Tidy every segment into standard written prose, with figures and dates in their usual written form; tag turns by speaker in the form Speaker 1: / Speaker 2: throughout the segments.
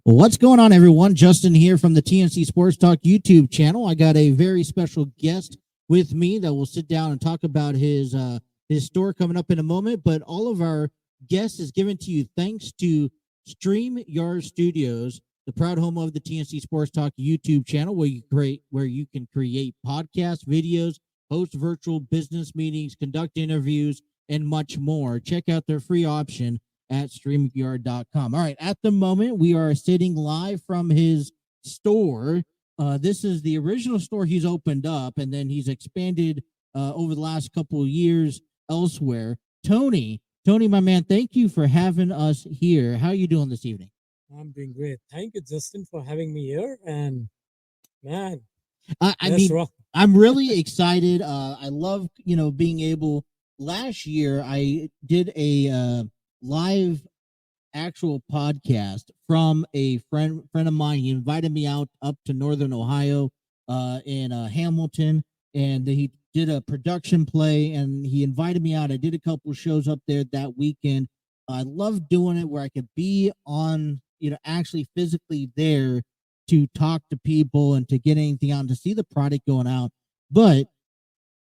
Speaker 1: Well, what's going on, everyone? Justin here from the TNC Sports Talk YouTube channel. I got a very special guest with me that will sit down and talk about his store coming up in a moment. But all of our guests is given to you thanks to StreamYard Studios, the proud home of the TNC Sports Talk YouTube channel, where you can create podcasts, videos, host virtual business meetings, conduct interviews, and much more. Check out their free option at StreamYard.com. All right, at the moment, we are sitting live from his store. This is the original store he's opened up, and then he's expanded over the last couple of years elsewhere. Tony, my man, thank you for having us here. How are you doing this evening?
Speaker 2: I'm doing great. Thank you, Justin, for having me here. And man,
Speaker 1: I
Speaker 2: let's
Speaker 1: mean,
Speaker 2: rock.
Speaker 1: I'm really excited. I love, being able. Last year, I did a live actual podcast from a friend of mine. He invited me out up to Northern Ohio, in Hamilton, and he did a production play, and he invited me out. I did a couple shows up there that weekend. I love doing it where I could be on, actually physically there to talk to people and to get anything out and to see the product going out. But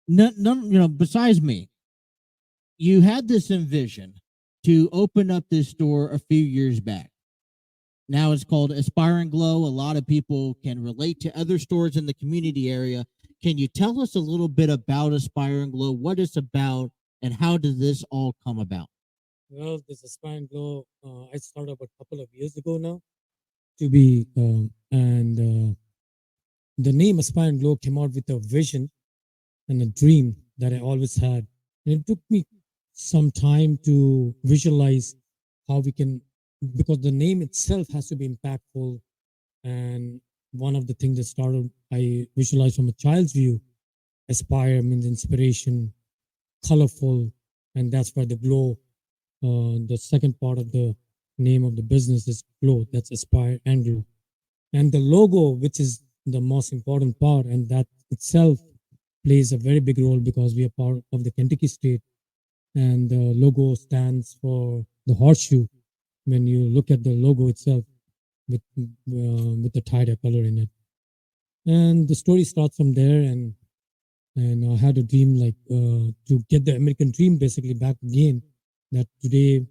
Speaker 1: none, besides me, you had this envision to open up this store a few years back. Now it's called Aspire Glo. A lot of people can relate to other stores in the community area. Can you tell us a little bit about Aspire Glo, what it's about, and how did this all come about?
Speaker 2: Well, this Aspire Glo, I started a couple of years ago now to be, and the name Aspire Glo came out with a vision and a dream that I always had. And it took me some time to visualize how we can, because the name itself has to be impactful. And one of the things that started, I visualized from a child's view. Aspire means inspiration, colorful, and that's why the glow. The second part of the name of the business is Glow. That's Aspire and Glow. And the logo, which is the most important part, and that itself plays a very big role because we are part of the Kentucky state, and the logo stands for the horseshoe. When you look at the logo itself, with the tie-dye color in it, and the story starts from there. And I had a dream like to get the American dream basically back again. That today,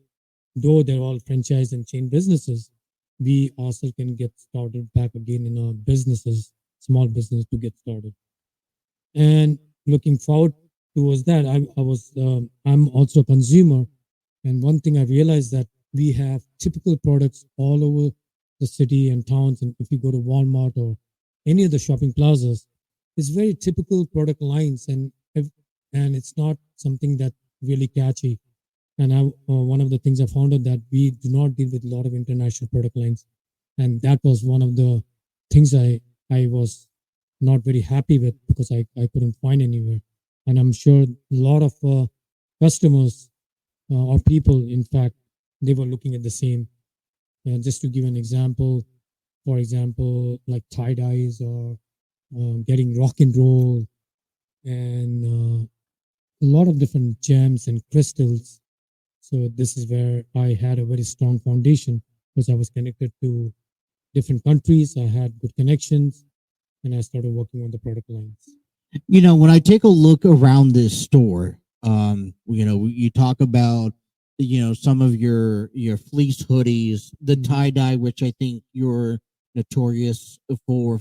Speaker 2: though they're all franchise and chain businesses, we also can get started back again in our businesses, small business to get started. And looking forward towards that, I'm also a consumer, and one thing I realized that we have typical products all over the city and towns, and if you go to Walmart or any of the shopping plazas, it's very typical product lines, and it's not something that really catchy. And one of the things I found out that we do not deal with a lot of international product lines, and that was one of the things I was not very happy with because I couldn't find anywhere. And I'm sure a lot of customers or people, in fact, they were looking at the same. Just to give an example, for example, like tie dyes or getting rock and roll and a lot of different gems and crystals. So this is where I had a very strong foundation because I was connected to different countries. I had good connections, and I started working on the product lines.
Speaker 1: When I take a look around this store, you talk about, some of your fleece hoodies, the tie dye, which I think you're notorious for,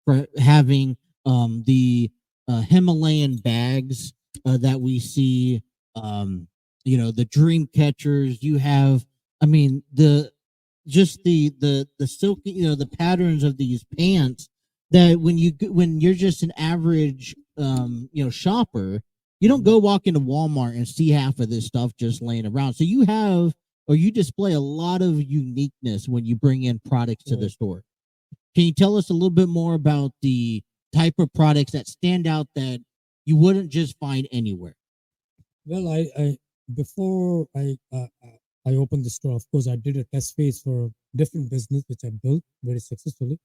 Speaker 1: for having, the Himalayan bags that we see, the dream catchers. You have, I mean, the silky, the patterns of these pants that when you're just an average shopper, you don't go walk into Walmart and see half of this stuff just laying around. So you display a lot of uniqueness when you bring in products to the store. Can you tell us a little bit more about the type of products that stand out that you wouldn't just find anywhere?
Speaker 2: Well, I before I opened the store, of course, I did a test phase for a different business which I built very successfully,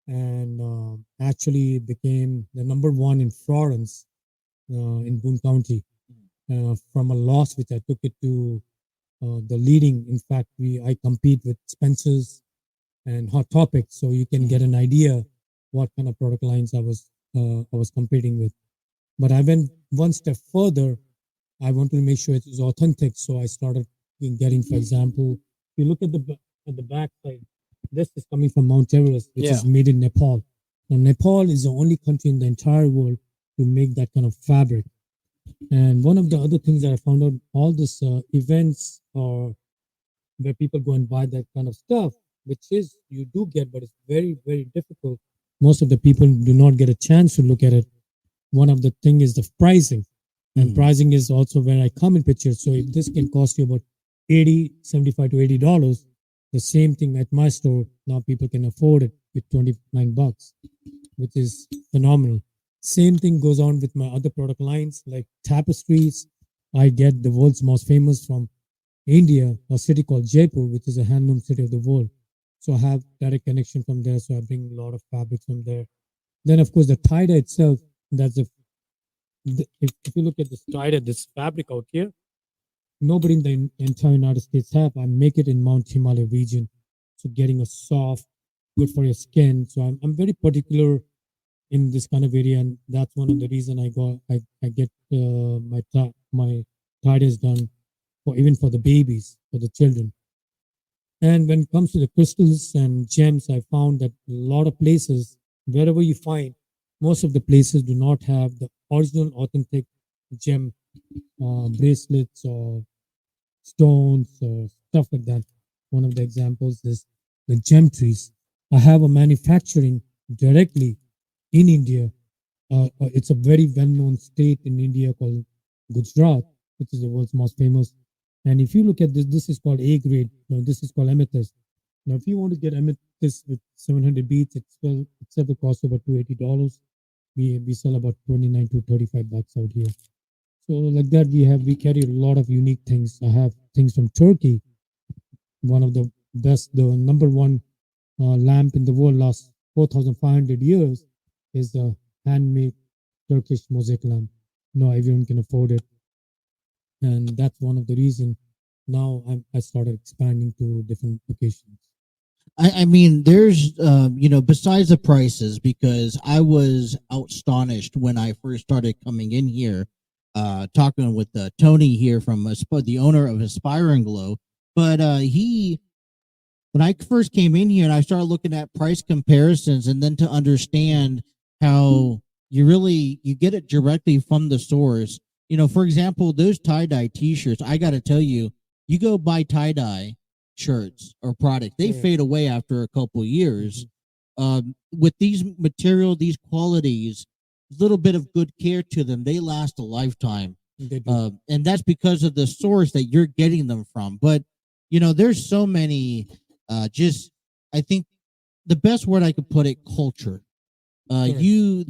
Speaker 2: and actually became the number one in Florence, in Boone County, from a loss which I took it to the leading. In fact, I compete with Spencer's and hot topics, so you can get an idea what kind of product lines I was competing with. But I went one step further. I wanted to make sure it was authentic, so I started getting, for example, if you look at the back side, this is coming from Mount Everest, which
Speaker 1: Yeah.
Speaker 2: is made in Nepal. Now, Nepal is the only country in the entire world to make that kind of fabric. And one of the other things that I found out, all these events or where people go and buy that kind of stuff, which is you do get, but it's very, very difficult. Most of the people do not get a chance to look at it. One of the thing is the pricing, and pricing is also where I come in picture. So if this can cost you about 80, 75 to $80, the same thing at my store, now people can afford it with 29 bucks, which is phenomenal. Same thing goes on with my other product lines like tapestries. I get the world's most famous from India, a city called Jaipur, which is a handloom city of the world. So I have direct connection from there. So I bring a lot of fabrics from there. Then, of course, the tie dye itself. That's if you look at this tie dye, this fabric out here, nobody in the entire United States have. I make it in Mount Himalaya region, so getting a soft, good for your skin. So I'm very particular in this kind of area, and that's one of the reason I get my tie dyes done for even for the babies, for the children. And when it comes to the crystals and gems, I found that a lot of places, wherever you find, most of the places do not have the original, authentic gem bracelets or stones or stuff like that. One of the examples is the gem trees. I have a manufacturing directly in India. It's a very well-known state in India called Gujarat, which is the world's most famous. And if you look at this, this is called A grade. No, this is called amethyst. Now, if you want to get amethyst with 700 beads, itself will cost about $280. We sell about 29 to 35 bucks out here. So like that, we carry a lot of unique things. I have things from Turkey. One of the best, the number one lamp in the world last 4,500 years is the handmade Turkish mosaic lamp. No, everyone can afford it, and that's one of the reason. Now I started expanding to different locations.
Speaker 1: I mean, there's, besides the prices, because I was astonished when I first started coming in here, talking with Tony here from the owner of Aspire Glo. But when I first came in here and I started looking at price comparisons, and then to understand how you get it directly from the source. For example, those tie dye T-shirts. I got to tell you, you go buy tie dye shirts or products, they fade away after a couple of years. With these material, these qualities, a little bit of good care to them, they last a lifetime. And that's because of the source that you're getting them from. But there's so many. Just I think the best word I could put it, culture. You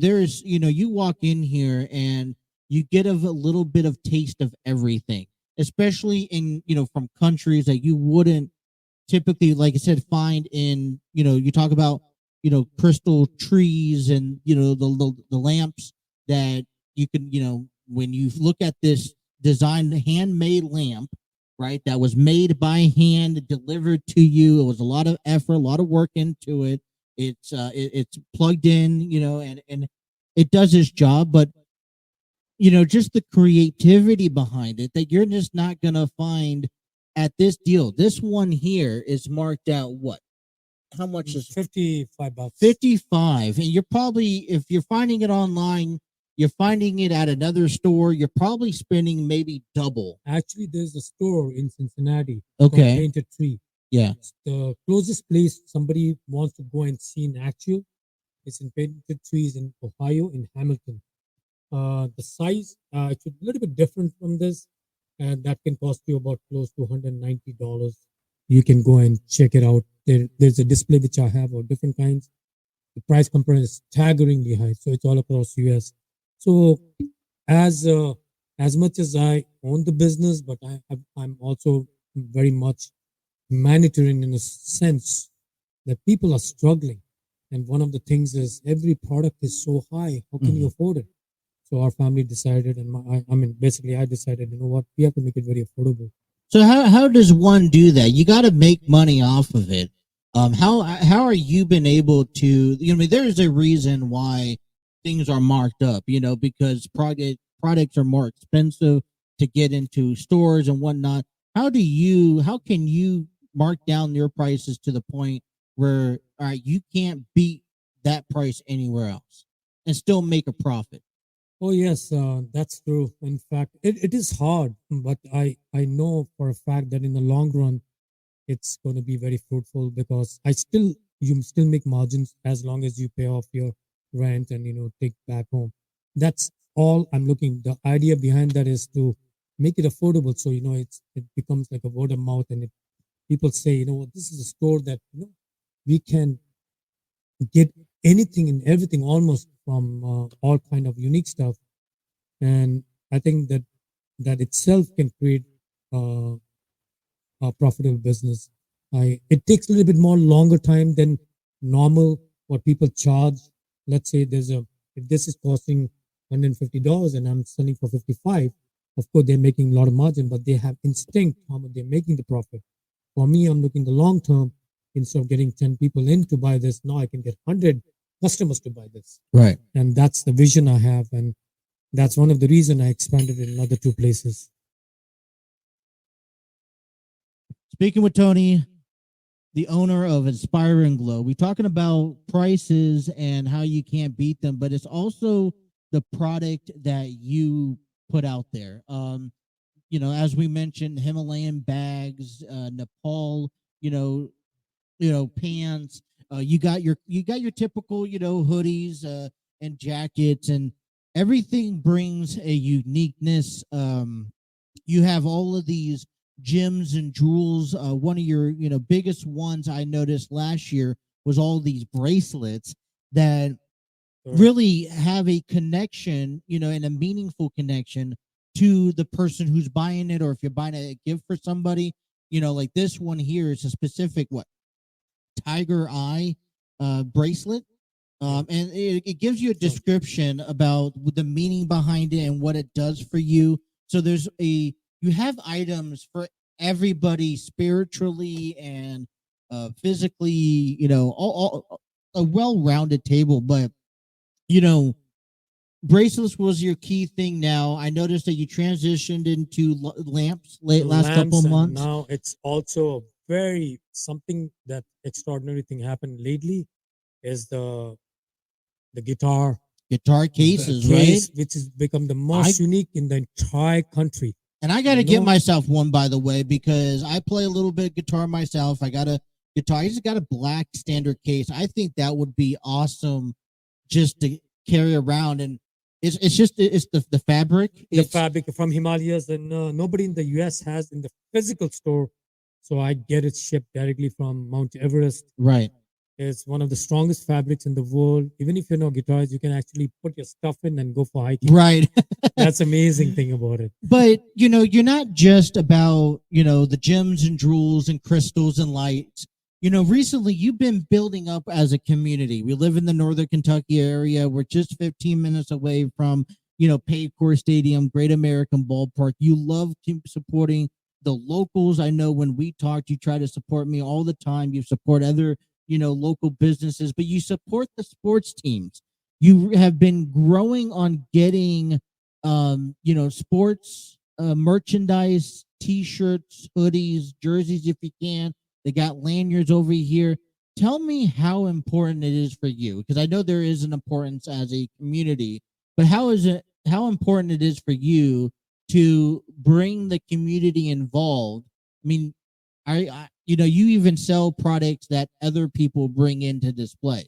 Speaker 1: walk in here and you get a little bit of taste of everything, especially in from countries that you wouldn't typically, like I said, find in, you talk about, crystal trees and, the lamps that you can, when you look at this designed handmade lamp, right, that was made by hand, delivered to you. It was a lot of effort, a lot of work into it. It's plugged in, and it does its job, but just the creativity behind it that you're just not gonna find at this deal. This one here is marked out what? How much is
Speaker 2: 55 bucks?
Speaker 1: 55. And you're probably, if you're finding it online, you're finding it at another store, you're probably spending maybe double.
Speaker 2: Actually, there's a store in Cincinnati
Speaker 1: Okay.
Speaker 2: called Painted Tree.
Speaker 1: Yeah.
Speaker 2: It's the closest place somebody wants to go and see in actual. It's in Painted Trees in Ohio, in Hamilton. The size, it's a little bit different from this, and that can cost you about close to $190. You can go and check it out. There's a display which I have of different kinds. The price comparison is staggeringly high, so it's all across US. So as uh, as much as I own the business, but I'm also very much monitoring in a sense that people are struggling. And one of the things is every product is so high. How can you afford it? So our family decided, and basically I decided, you know what, we have to make it very affordable.
Speaker 1: So how does one do that? You got to make money off of it. How are you been able to, I mean, there's a reason why things are marked up, because products are more expensive to get into stores and whatnot. How can you mark down your prices to the point where, all right, you can't beat that price anywhere else and still make a profit?
Speaker 2: Oh yes, that's true. In fact, it is hard, but I know for a fact that in the long run, it's going to be very fruitful because you still make margins as long as you pay off your rent and take back home. That's all I'm looking. The idea behind that is to make it affordable, so it becomes like a word of mouth, and people say, this is a store that we can get anything and everything almost from all kind of unique stuff, and I think that itself can create uh, a profitable business. It takes a little bit more longer time than normal what people charge. Let's say if this is costing $150 and I'm selling for 55, of course they're making a lot of margin, but they have instinct how much they're making the profit. For me, I'm looking the long term. Instead of getting 10 people in to buy this, now I can get 100 customers to buy this.
Speaker 1: Right.
Speaker 2: And that's the vision I have. And that's one of the reason I expanded in another two places.
Speaker 1: Speaking with Tony, the owner of Aspire Glo, we're talking about prices and how you can't beat them, but it's also the product that you put out there. As we mentioned, Himalayan bags, Nepal, pants. You got your typical, hoodies and jackets, and everything brings a uniqueness. You have all of these gems and jewels. One of your biggest ones I noticed last year was all these bracelets that really have a connection, and a meaningful connection to the person who's buying it, or if you're buying a gift for somebody, like this one here is a specific tiger eye bracelet. And it gives you a description about the meaning behind it and what it does for you. So you have items for everybody spiritually and physically, all a well-rounded table. But you know, bracelets was your key thing. Now I noticed that you transitioned into lamps last couple
Speaker 2: Lamps,
Speaker 1: of
Speaker 2: and
Speaker 1: months.
Speaker 2: now it's also very something that extraordinary thing happened lately is the
Speaker 1: Guitar cases, right?
Speaker 2: case, which has become the
Speaker 1: I
Speaker 2: most unique in the entire country.
Speaker 1: And I got to get myself one, by the way, because I play a little bit of guitar myself. I got a guitar. I just got a black standard case. I think that would be awesome just to carry around. And it's the fabric.
Speaker 2: The
Speaker 1: It's
Speaker 2: fabric from Himalayas, and nobody in the US has in the physical store. So I get it shipped directly from Mount Everest.
Speaker 1: right.
Speaker 2: It's one of the strongest fabrics in the world. Even if you know guitars, you can actually put your stuff in and go for hiking.
Speaker 1: Right.
Speaker 2: That's amazing thing about it.
Speaker 1: But you're not just about the gems and jewels and crystals and lights. Recently you've been building up as a community. We live in the northern Kentucky area. We're just 15 minutes away from Paycor Stadium, Great American Ballpark. You love supporting the locals. I know when we talked, you try to support me all the time. You support other local businesses, but you support the sports teams. You have been growing on getting sports merchandise, t-shirts, hoodies, jerseys if you can. They got lanyards over here. Tell me how important it is for you, because I know there is an importance as a community, but how important it is for you to bring the community involved. I mean, you even sell products that other people bring into display,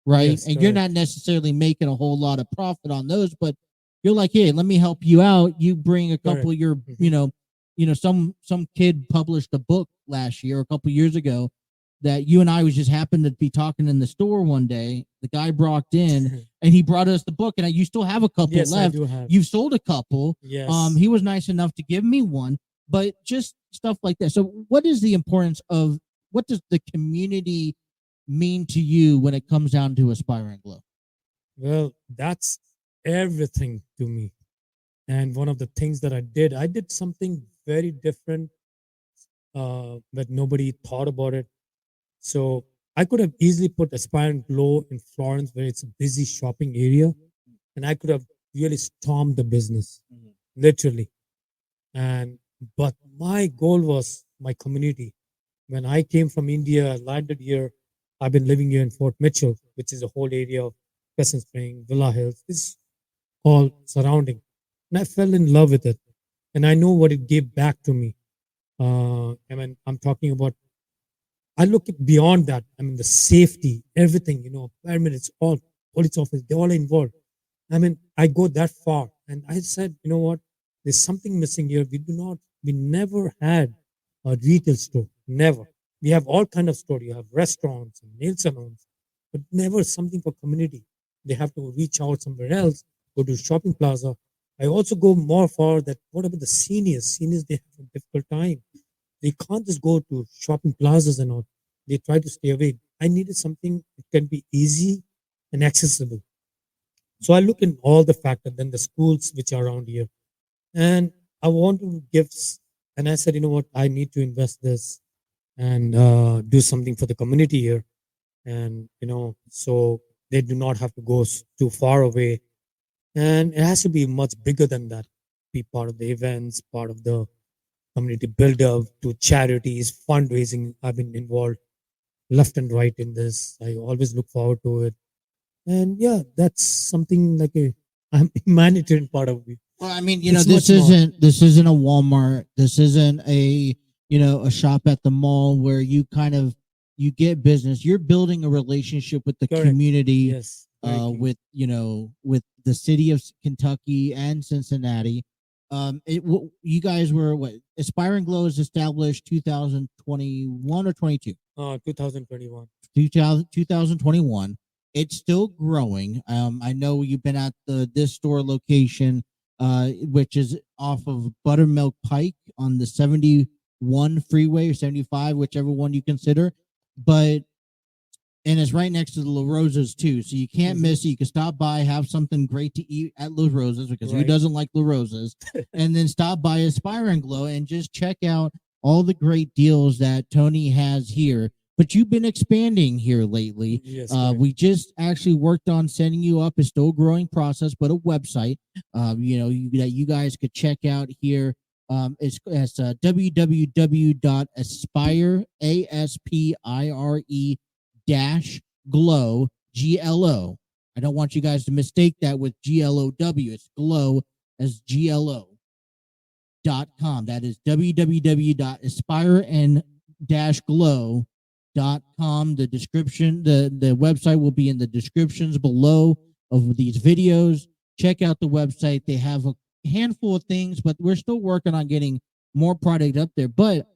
Speaker 1: right?
Speaker 2: Yes,
Speaker 1: And you're
Speaker 2: correct.
Speaker 1: not necessarily making a whole lot of profit on those, but you're like, hey, let me help you out. You bring a couple
Speaker 2: Correct.
Speaker 1: of your, some kid published a book last year, a couple years ago, that you and I was just happened to be talking in the store one day. The guy brought in and he brought us the book, and you still have a couple
Speaker 2: Yes, I
Speaker 1: left.
Speaker 2: do have.
Speaker 1: You've sold a couple.
Speaker 2: Yes.
Speaker 1: He was nice enough to give me one, but just stuff like that. So, what is the importance of what does the community mean to you when it comes down to Aspire Glo?
Speaker 2: Well, that's everything to me. And one of the things that I did something very different, but nobody thought about it. So I could have easily put Aspire Glow in Florence, where it's a busy shopping area, and I could have really stormed the business,
Speaker 1: Mhm.
Speaker 2: literally. And but my goal was my community. When I came from India, landed here, I've been living here in Fort Mitchell, which is a whole area of Pleasant Spring, Villa Hills. It's all surrounding, and I fell in love with it, and I know what it gave back to me. I mean, I'm talking about. I look at beyond that. I mean, the safety, everything. Paramedics, all police officers, they all involved. I mean, I go that far. And I said, you know what? There's something missing here. We never had a retail store. Never. We have all kind of store. You have restaurants and nail salons, but never something for community. They have to reach out somewhere else, go to shopping plaza. I also go more for that. What about the seniors? Seniors, they have a difficult time. They can't just go to shopping plazas and all. They try to stay away. I needed something that can be easy and accessible. So I look in all the factors, then the schools which are around here, and I want to give. And I said, you know what, I need to invest this and do something for the community here, and so they do not have to go too far away, and it has to be much bigger than that. Be part of the events, part of the community build up to charities, fundraising. I've been involved left and right in this. I always look forward to it, and yeah, that's something like a I'm humanitarian part of it.
Speaker 1: Well, I mean,
Speaker 2: It's
Speaker 1: this
Speaker 2: much more
Speaker 1: isn't a Walmart. This isn't a a shop at the mall where you kind of you get business. You're building a relationship with the
Speaker 2: correct.
Speaker 1: community,
Speaker 2: Yes, very key.
Speaker 1: with with the city of Kentucky and Cincinnati. You guys were what? Aspiring Glow is established 2021 or 22.
Speaker 2: 2021.
Speaker 1: 2021. It's still growing. I know you've been at this store location, which is off of Buttermilk Pike on the 71 freeway or 75, whichever one you consider. But and it's right next to the LaRosa's too, so you can't
Speaker 2: Mhm.
Speaker 1: miss it. You can stop by, have something great to eat at LaRosa's because who
Speaker 2: Right.
Speaker 1: doesn't like LaRosa's, and then stop by Aspire and Glow and just check out all the great deals that Tony has here. But you've been expanding here lately.
Speaker 2: Yes, correct.
Speaker 1: We just actually worked on setting you up. It's still a growing process, but a website, that you guys could check out here. It's www.aspire, ASPIRE dash glow, GLO. I don't want you guys to mistake that with GLOW. It's glow as GLO.com. That is www.aspire-glow.com. The website will be in the descriptions below of these videos. Check out the website. They have a handful of things, but we're still working on getting more product up there. But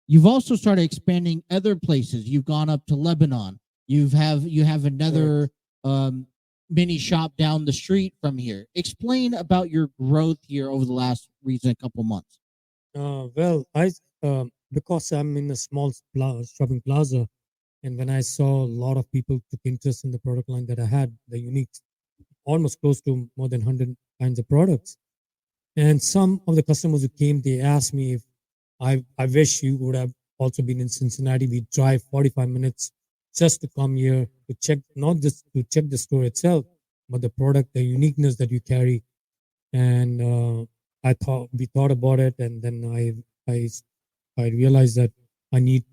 Speaker 1: you've also started expanding other places. You've gone up to Lebanon. You have another mini shop down the street from here. Explain about your growth here over the last recent couple months.
Speaker 2: Well, I because I'm in a small shopping plaza, and when I saw a lot of people took interest in the product line that I had, the unique, almost close to more than 100 kinds of products. And some of the customers who came, they asked me if I wish you would have also been in Cincinnati. We drive 45 minutes just to come here to check, not just to check the store itself, but the product, the uniqueness that you carry. And we thought about it, and then I I realized that I need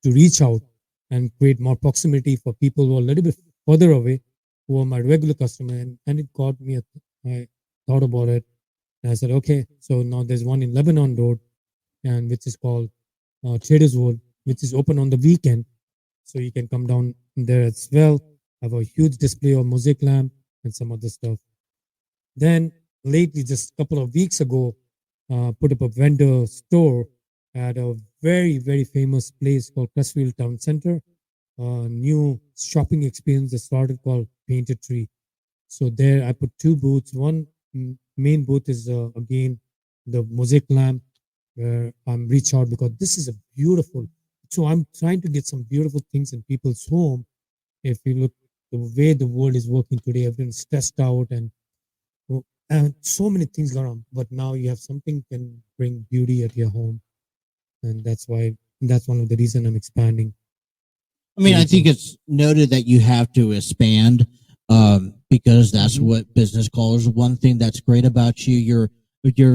Speaker 2: to reach out and create more proximity for people who are a little bit further away, who are my regular customer. And it got me. I thought about it, and I said, okay, so now there's one in Lebanon Road, and which is called Traders World, which is open on the weekend, so you can come down there as well. Have a huge display of mosaic lamp and some other stuff. Then lately, just a couple of weeks ago, put up a vendor store at a very famous place called Crestfield Town Center. A new shopping experience that started called Painted Tree. So there, I put two booths. One main booth is again the mosaic lamp, where I'm reach out because this is a beautiful. So I'm trying to get some beautiful things in people's home. If you look the way the world is working today, everyone's stressed out and so many things going on. But now you have something can bring beauty at your home, and that's one of the reason I'm expanding.
Speaker 1: I mean, I
Speaker 2: Beautiful.
Speaker 1: think it's noted that you have to expand, because that's
Speaker 2: Hmm.
Speaker 1: what business calls. One thing that's great about you, you're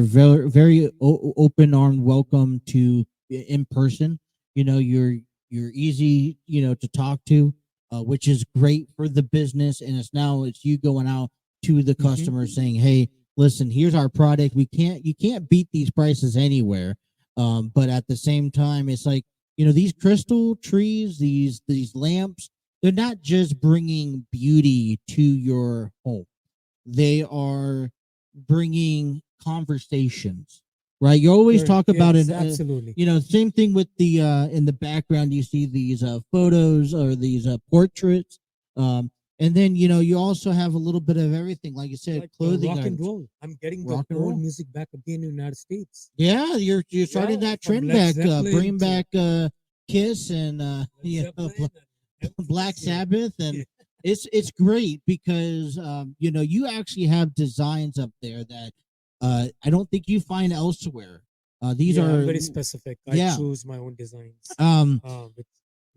Speaker 1: very open armed, welcome to in person. You're easy, to talk to, which is great for the business. And it's you going out to the
Speaker 2: Hmm.
Speaker 1: customer saying, "Hey, listen, here's our product. You can't beat these prices anywhere." But at the same time, it's like, these crystal trees, these lamps, they're not just bringing beauty to your home. They are bringing conversations, right? You always
Speaker 2: Correct.
Speaker 1: talk about
Speaker 2: Yes,
Speaker 1: it.
Speaker 2: absolutely.
Speaker 1: Same thing with the in the background. You see these photos or these portraits, um, and then you also have a little bit of everything, like you said,
Speaker 2: Like
Speaker 1: clothing
Speaker 2: rock and
Speaker 1: items,
Speaker 2: roll. I'm getting the
Speaker 1: rock and
Speaker 2: old
Speaker 1: roll.
Speaker 2: music back again in the United States.
Speaker 1: Yeah, you're
Speaker 2: Yeah,
Speaker 1: starting that
Speaker 2: from
Speaker 1: trend
Speaker 2: Led
Speaker 1: back,
Speaker 2: Zeppelin
Speaker 1: bringing
Speaker 2: to
Speaker 1: back Kiss and
Speaker 2: Led Zeppelin and everything
Speaker 1: Black
Speaker 2: is here.
Speaker 1: Sabbath, and it's great because you actually have designs up there that I don't think you find elsewhere. These
Speaker 2: Yeah, I'm
Speaker 1: are
Speaker 2: very specific. I
Speaker 1: yeah.
Speaker 2: choose my own designs.
Speaker 1: Um,
Speaker 2: With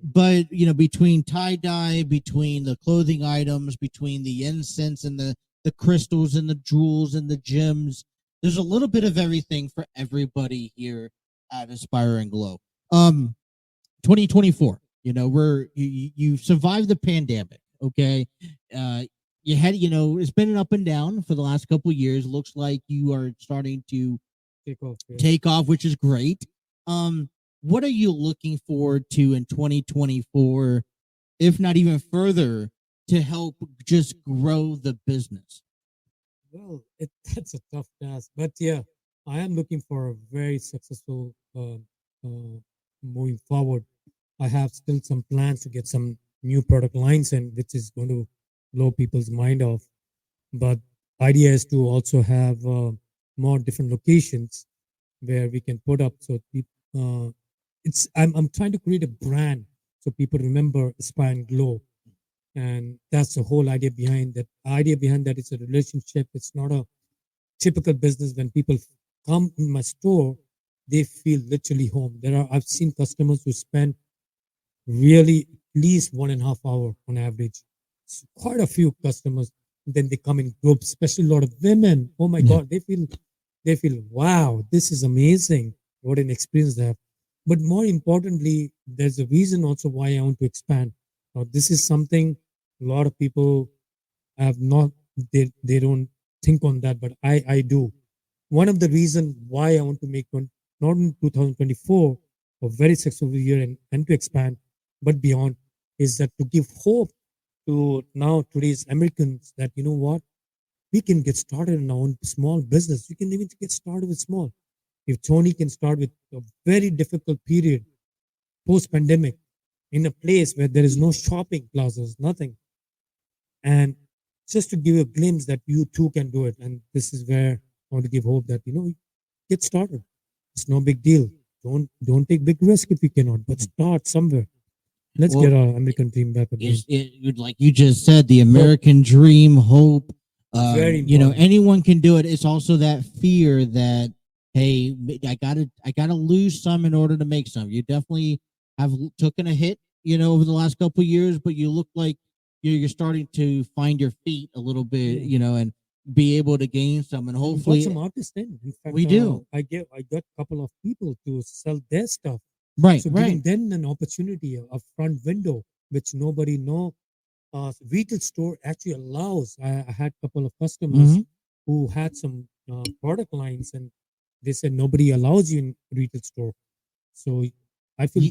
Speaker 1: but between tie dye, between the clothing items, between the incense and the crystals and the jewels and the gems, there's a little bit of everything for everybody here at Aspire and Glow. 2024. You survived the pandemic. Okay, uh, you had it's been an up and down for the last couple of years. Looks like you are starting to
Speaker 2: take off. Yeah.
Speaker 1: take off, which is great. What are you looking forward to in 2024, if not even further, to help just grow the business?
Speaker 2: Well, that's a tough task, but yeah, I am looking for a very successful moving forward. I have still some plans to get some new product lines in, which is going to blow people's mind off. But idea is to also have more different locations where we can put up. So I'm trying to create a brand so people remember Aspire and Glow, and that's the whole idea behind that. Idea behind that is a relationship. It's not a typical business. When people come in my store, they feel literally home. I've seen customers who spend really at least 1.5 hour on average. It's quite a few customers. Then they come in groups, especially a lot of women. Oh my
Speaker 1: Yeah.
Speaker 2: God, they feel wow, this is amazing. What an experience they have. But more importantly, there's a reason also why I want to expand. Now, this is something a lot of people have not, they don't think on that, but I do. One of the reasons why I want to make not in 2024 a very successful year and to expand, but beyond, is that to give hope to now today's Americans that you know what, we can get started in our own small business. You can even get started with small. If Tony can start with a very difficult period post pandemic in a place where there is no shopping plazas, nothing, and just to give you a glimpse that you too can do it. And this is where I want to give hope that get started. It's no big deal. Don't take big risk if you cannot, but start somewhere. Let's
Speaker 1: Well,
Speaker 2: get our American dream back again.
Speaker 1: like you just said, the
Speaker 2: Hope,
Speaker 1: American dream, hope.
Speaker 2: very important.
Speaker 1: Anyone can do it. It's also that fear that, hey, I gotta lose some in order to make some. You definitely have taken a hit, over the last couple of years, but you look like you're starting to find your feet a little bit,
Speaker 2: Yeah.
Speaker 1: and be able to gain some, and
Speaker 2: And we got some
Speaker 1: hopefully
Speaker 2: artists in. In fact,
Speaker 1: we do.
Speaker 2: I got a couple of people to sell their stuff.
Speaker 1: Right,
Speaker 2: So
Speaker 1: right.
Speaker 2: giving them an opportunity, a front window, which nobody know. Retail store actually allows. I had a couple of customers
Speaker 1: Hmm.
Speaker 2: who had some product lines, and they said nobody allows you in retail store. So I feel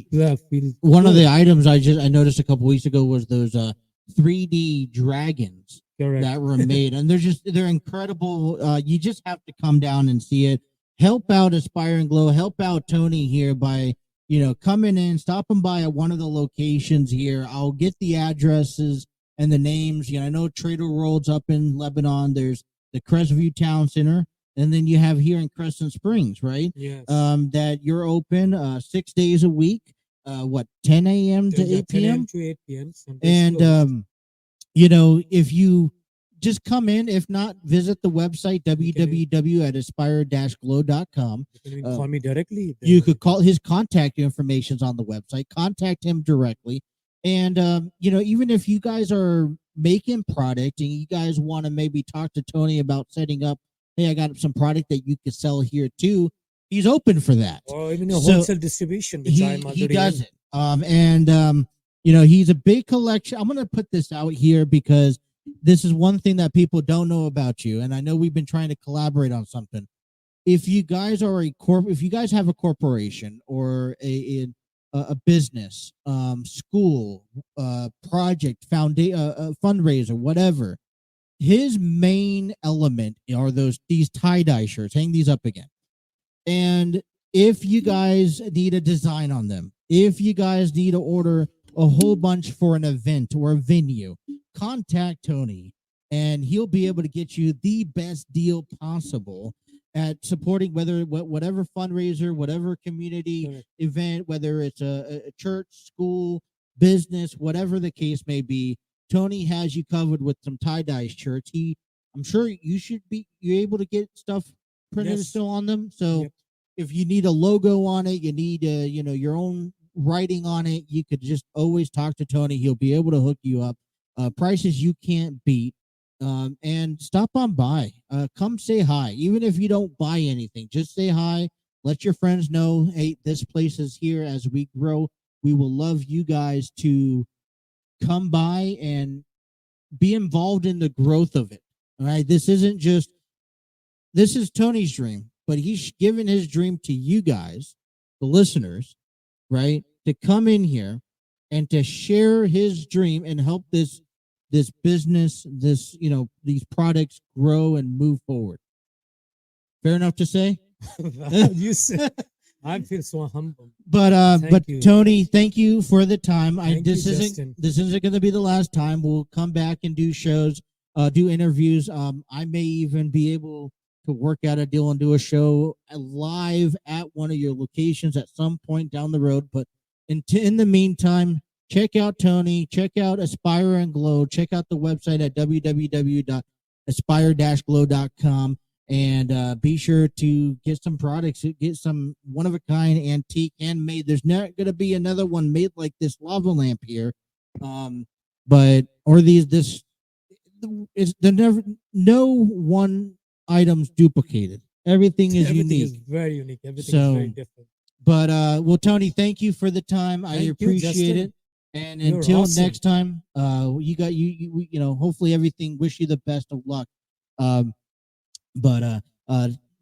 Speaker 1: One of
Speaker 2: good.
Speaker 1: the items I noticed a couple weeks ago was those 3D dragons
Speaker 2: Correct.
Speaker 1: that were made, and they're incredible. You just have to come down and see it. Help out Aspire and Glow. Help out Tony here by coming in, stopping by at one of the locations here. I'll get the addresses and the names. I know Trader World's up in Lebanon. There's the Crestview Town Center, and then you have here in Crescent Springs, right?
Speaker 2: Yes.
Speaker 1: That you're open 6 days a week. What, 10 a.m. to
Speaker 2: Yeah, 10
Speaker 1: 8
Speaker 2: a.m.
Speaker 1: p.m.
Speaker 2: to 8 p.m. Sundays
Speaker 1: And
Speaker 2: closed.
Speaker 1: if you just come in, if not, visit the website
Speaker 2: You can even,
Speaker 1: www at aspire-glow.com.
Speaker 2: you can even
Speaker 1: Uh,
Speaker 2: call me directly.
Speaker 1: you could call his contact information's on the website. Contact him directly. And even if you guys are making product and you guys want to maybe talk to Tony about setting up, hey, I got some product that you could sell here too. He's open for that.
Speaker 2: Or even a
Speaker 1: So
Speaker 2: wholesale distribution, which I'm
Speaker 1: he
Speaker 2: already
Speaker 1: does
Speaker 2: in.
Speaker 1: it. He's a big collection. I'm gonna put this out here because this is one thing that people don't know about you, and I know we've been trying to collaborate on something. If you guys are if you guys have a corporation or a business, school, project, fundraiser, whatever, his main element are these tie dye shirts. Hang these up again. And if you guys need a design on them, if you guys need to order a whole bunch for an event or a venue, contact Tony and he'll be able to get you the best deal possible at supporting whatever fundraiser, whatever community event, whether it's a church, school, business, whatever the case may be. Tony has you covered with some tie-dye shirts. I'm sure you're able to get stuff printed still on them. So if you need a logo on it, you need your own writing on it, you could just always talk to Tony. He'll be able to hook you up. Prices you can't beat. And stop on by. Come say hi. Even if you don't buy anything, just say hi. Let your friends know, hey, this place is here. As we grow, we will love you guys to come by and be involved in the growth of it. All right. This is Tony's dream, but he's given his dream to you guys, the listeners, right? To come in here and to share his dream and help this business, these products grow and move forward. Fair enough to say?
Speaker 2: You said I feel so humble.
Speaker 1: But Tony, thank you for the time. This
Speaker 2: Justin.
Speaker 1: isn't going to be the last time. We'll come back and do shows, do interviews. I may even be able to work out a deal and do a show live at one of your locations at some point down the road. But in the meantime, check out Tony, check out Aspire and Glo, check out the website at www.aspire-glo.com, and be sure to get some products, get some one-of-a-kind antique handmade. There's not going to be another one made like this lava lamp here, no one item's duplicated. Everything is unique.
Speaker 2: Is very unique. Everything is very different.
Speaker 1: But Tony, thank you for the time. I appreciate it. And until next time, hopefully everything. Wish you the best of luck.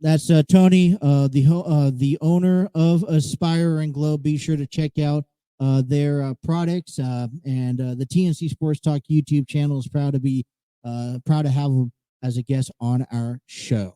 Speaker 1: That's Tony, the owner of Aspire and Glo. Be sure to check out their products, and the TNC Sports Talk YouTube channel is proud to have him as a guest on our show.